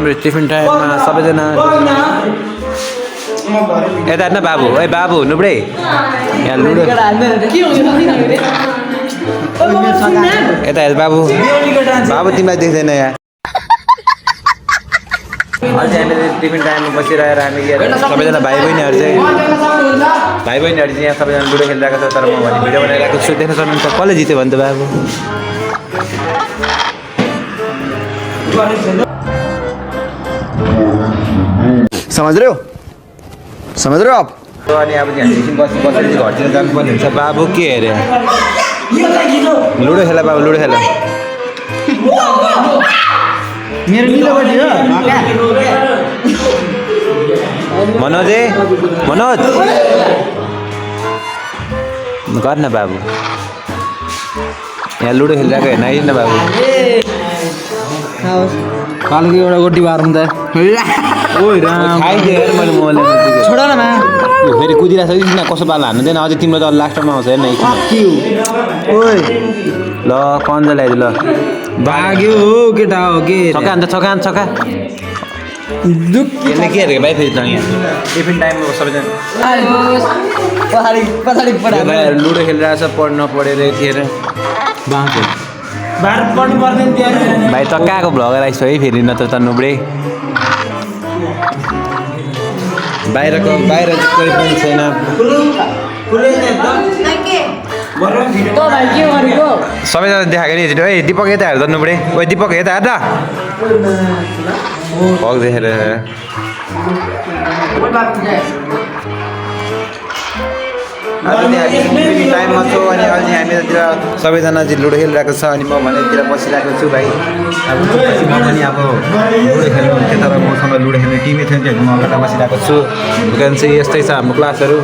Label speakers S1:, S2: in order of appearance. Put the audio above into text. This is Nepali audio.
S1: हाम्रो टिफिन टाइममा सबैजना यता हेर्न बाबु ए बाबु हुनुपऱ्यो यहाँ लुडो यता हेर बाबु बाबु तिमीलाई देख्दैन यहाँ अहिले हामीले टिफिन टाइममा बसिरहेर हामी सबैजना भाइ बहिनीहरू चाहिँ यहाँ सबैजना लुडो खेलिरहेको छ तर म भने भिडियो बनाइरहेको छु देख्न सक्नुहुन्छ कसले जित्यो भने त बाबु
S2: समझ रहे हो आप
S1: अनि अब चाहिँ हामी बसेर घरतिर जानुपर्ने हुन्छ बाबु के अरे लुडो खेला बाबु लुडो खेला
S2: मेरो निलोपट्टि हो
S1: मनोज गर न बाबु यहाँ लुडो खेलिरहेको हेर्न आइज न बाबु
S2: कालको एउटा गोटी मारौँ त
S1: खाइदियो मैले मोबाइल
S2: छोड न मा
S1: फेरि कुदिरहेको छ किन कसो पाला हान्दैन अझै तिम्रो त लास्टमा आउँछ हेर्न
S2: ओइ
S1: ल कन्ज ल्याइदियो ल
S2: भाग्यो हो केटा हो के
S1: छक्का अन्त छक्का यसले के हेरेको भाइ फेरि त यहाँ टिफिन टाइममा सबैजना लुडो खेलिरहेको छ पढ्न पढेर यतिखेर भाइ त कहाँको भ्लगर आइस है फेरि नत्र त नुब्रे बाहिर चाहिँ कोही पनि छैन सबैजना देखाएको नि ए दिपक यता हेर नुब्रे ओ दिपक यता हेर भग देखेर टाइममा छु अनि अहिले हामीतिर सबैजना चाहिँ लुडो खेलिरहेको छ अनि म भनेतिर बसिरहेको छु भाइ अब म पनि अब लुडो खेल्नु हुन्थ्यो तर मसँग लुडो खेल्ने टिमै थियो नि म अगाडि बसिरहेको छु कारण चाहिँ यस्तै छ हाम्रो क्लासहरू